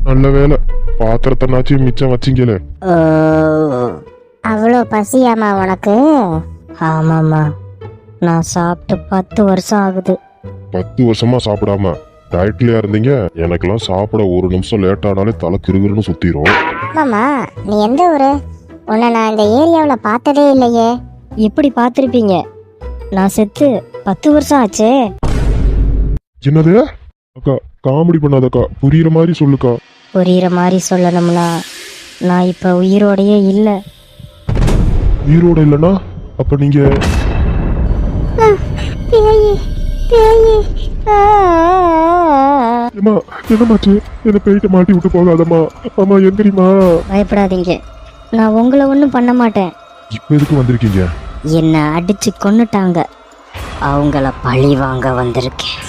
நல்ல வேலை பாத்திரத்தனாச்சும் மிச்சம் வச்சிங்கல. ஓ, அவ்வளோ பசியாமா உனக்கு? ஆமாம்மா, நான் சாப்பிட்டு 10 வருஷம் ஆகுது. 10 வருஷமா சாப்பிடாம டயட்லயா இருந்தீங்க? எனக்கெல்லாம் சாப்பிட ஒரு நிமிஷம் லேட் ஆனாலே தலை கிருகிருன்னு சுத்திரும். மாமா, நீ எந்த ஊரு? உன்னை நான் இந்த ஏரியாவில் பார்த்ததே இல்லையே. எப்படி பார்த்துருப்பீங்க? நான் செத்து 10 வருஷம் ஆச்சே. என்னது அக்கா? காமெடி பண்ணாதக்கா, புரியுற மாதிரி சொல்லுக்கா. புரியுற மாதிரி சொல்லணும்னா நான் இப்போ உயிரோடையே இல்லை. உயிரோட இல்லைன்னா அப்ப நீங்க ஏமா என்னமாச்சு? என்ன பேய்கிட்ட மாட்டி விட்டு போகாதம்மா. அம்மா எந்திரிமா. பயப்படாதீங்க, நான் உங்களை ஒன்றும் பண்ண மாட்டேன். இப்ப எதுக்கு வந்திருக்கீங்க? என்னை அடிச்சு கொன்னுட்டாங்க, அவங்கள பழி வாங்க வந்திருக்கேன்.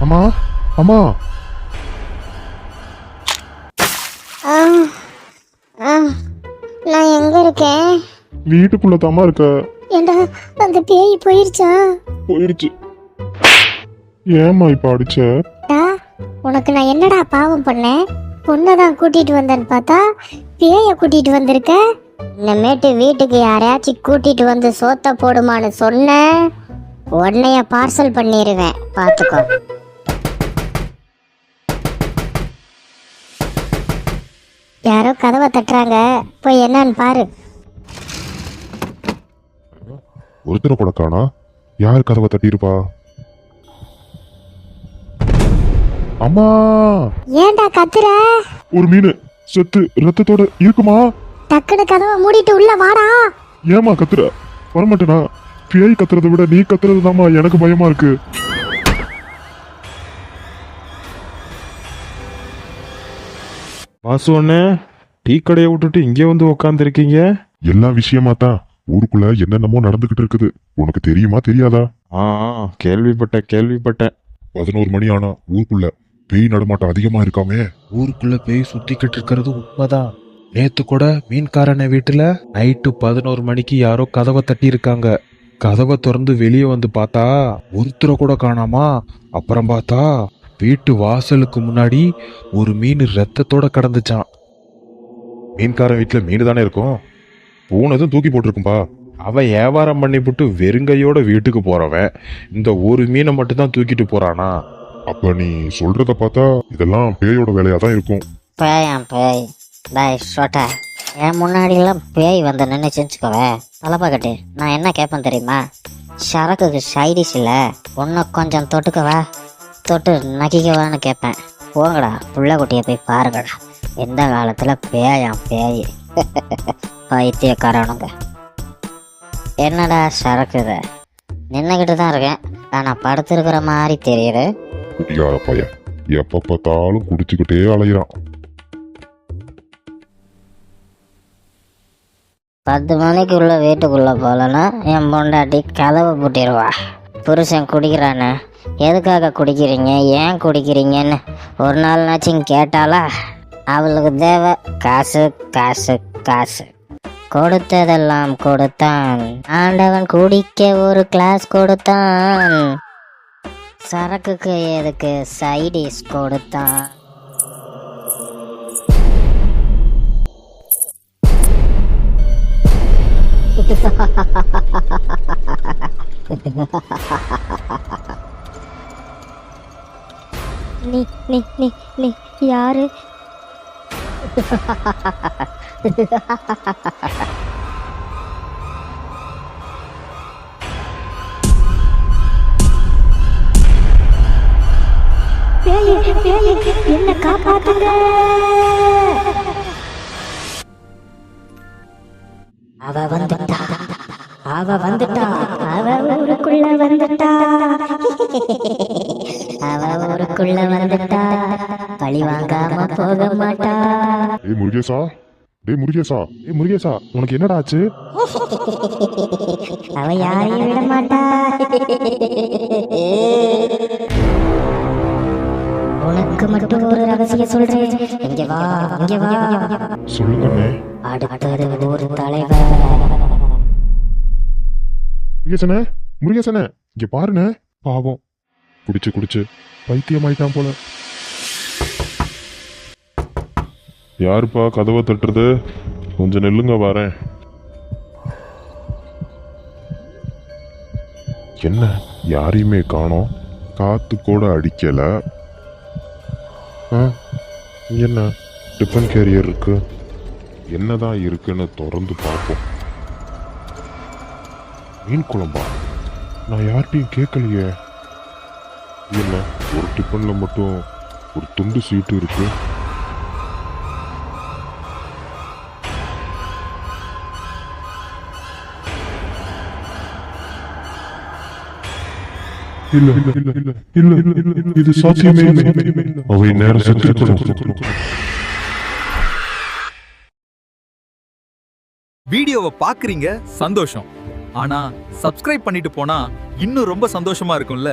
அம்மா அம்மா. நான் எங்க இருக்கேன்? வீட்டுக்குள்ள தாமா இருக்க. ஏண்டா, அந்த பேய் போயிருச்சா? போயிடுச்சு. ஏமா இப்ப அடிச்ச? உனக்கு நான் என்னடா பாவம் பண்ணேன்? பொண்ணதான் கூட்டிட்டு வந்தேன்னு பார்த்தா பேய கூட்டிட்டு வந்திருக்க. இனிமேட்டு வீட்டுக்கு யாரையாச்சும் கூட்டிட்டு வந்து சோத்த போடுமான்னு சொன்ன உன்னைய பார்சல் பண்ணிடுவேன், பார்த்துக்கோ. யாரோ கதவை தட்டுறாங்க, போய் என்னன்னு பாரு. ஒருத்தர கூட காணா. யார் கதவை தட்டியிருப்பா? அம்மா. ஏன்டா கத்துற? ஒரு மீன் செத்து ரத்தத்தோட இருக்குமா? டக்குனு கதவை மூடிட்டு உள்ள வாடா. ஏமா கத்துற? வரமாட்டேனா? பேய் கத்துறதை விட நீ கத்துறது தாமா எனக்கு பயமா இருக்கு. வாசு அண்ணே, டீ கடையை விட்டுட்டு இங்கே வந்து உக்காந்துருக்கீங்க? எல்லா விஷயமா தான் ஊருக்குள்ள என்னென்னமோ நடந்துகிட்டு இருக்குது. உனக்கு தெரியுமா தெரியாதா? ஆ, கேள்விப்பட்டேன். 11 மணி ஆனா ஊருக்குள்ள பேய் நடமாட்டம் அதிகமா இருக்காமே. ஊருக்குள்ள பேய் சுத்திக்கிட்டு இருக்கிறது உண்மைதான். நேத்து கூட மீன்காரனை வீட்டுல நைட்டு 11 மணிக்கு யாரோ கதவை தட்டி இருக்காங்க. கதவை திறந்து வெளியே வந்து பார்த்தா ஒருத்தரை கூட காணாமா. அப்புறம் பார்த்தா வீட்டு வாசலுக்கு முன்னாடி ஒரு மீன் ரத்தத்தோட கடந்துச்சான். மீன்காரன் வீட்டுல மீன் தானே இருக்கும், பூனதும் தூக்கி போட்டிருக்கும்பா. அவன் வியாபாரம் பண்ணிவிட்டு வெறுங்கையோட வீட்டுக்கு போறவன் இந்த ஒரு மீனை மட்டும்தான் தூக்கிட்டு போறானா? அப்ப நீ சொல்றத பார்த்தா இதெல்லாம் பேயோட வேலையா தான் இருக்கும். பேயாம் பேய். டாய் சொட்ட, என் முன்னாடியெல்லாம் பேய் வந்து நின்று செஞ்சுக்கோவே. தலைப்பாக்கட்டு, நான் என்ன கேட்பேன் தெரியுமா? சரக்குக்கு சைடிஷ் இல்லை, ஒன்று கொஞ்சம் தொட்டுக்கவா, தொட்டு நக்கிக்கவான்னு கேட்பேன். போங்கடா, புள்ள குட்டியை போய் பாருங்கடா. எந்த காலத்தில் பேயாம் பேய். பைத்தியக்காரனுங்க. என்னடா சரக்குது? நின்றுக்கிட்டு தான் இருக்கேன், ஆனால் படுத்திருக்கிற மாதிரி தெரியுது. குட்டியார பையன் எப்ப பார்த்தாலும் குடிச்சுக்கிட்டே அலையிறான். 10 மணிக்குள்ள வீட்டுக்குள்ள போகலன்னா என் பொண்டாட்டி கதவை பூட்டிடுவா. புருஷன் குடிக்கிறானே, எதுக்காக குடிக்கிறீங்க, ஏன் குடிக்கிறீங்கன்னு ஒரு நாள்னாச்சும் கேட்டாலா? அவளுக்கு தேவை காசு காசு காசு. கொடுத்ததெல்லாம் கொடுத்தான் ஆண்டவன், குடிக்க ஒரு கிளாஸ் கொடுத்தான். சரக்குக்கு எதுக்கு சைடிஷ் கொடுத்தான்? நீ நீ நீ நீ யாரு? என்ன காப்பாத்துங்க. அவ வந்துட்டா, அவ வந்துட்டா, அவ ஊருக்குள்ள வந்துட்டா, அவ ஊருக்குள்ள வந்துட்டா, பழி வாங்காம போக மாட்டா. டேய் முருகேசா, டேய் முருகேசா, டேய் முருகேசா, உனக்கு என்னடா ஆச்சு? அவ யாரையும் விட மாட்டா. உனக்கு மட்டும் ஒரு ரகசியம் சொல்றேன், இங்க வா, இங்க வா. சொல்லுங்கண்ணே. அடுத்தது ஒரு தலைவர். முருகேசனே, முருகேசனே, இங்க பாருண்ணே. பாவம் குடிச்சு குடிச்சு பைத்தியம் ஆயிட்டான் போல. யாருப்பா கதவை தட்டுறது? கொஞ்சம் நில்லுங்க வரேன். என்ன யாரையுமே காணோம், காத்து கூட அடிக்கல. என்ன டிஃபன் கேரியர் இருக்கு, என்னதான் இருக்குன்னு திறந்து பார்ப்போம். மீன் குழம்பா? நான் யார்கிட்டையும் கேட்கலையே. என்ன ஒரு டிஃபன்ல மட்டும் ஒரு துண்டு சீட்டு இருக்கு. இல்ல இல்ல இல்ல இல்ல இல்ல இல்ல இது சாத்தியமே இல்லை. அவை நேரம் செத்துக்கணும். வீடியோவை பாக்குறீங்க, சந்தோஷம். ஆனா சப்ஸ்கிரைப் பண்ணிட்டு போனா இன்னும் ரொம்ப சந்தோஷமா இருக்கும்ல.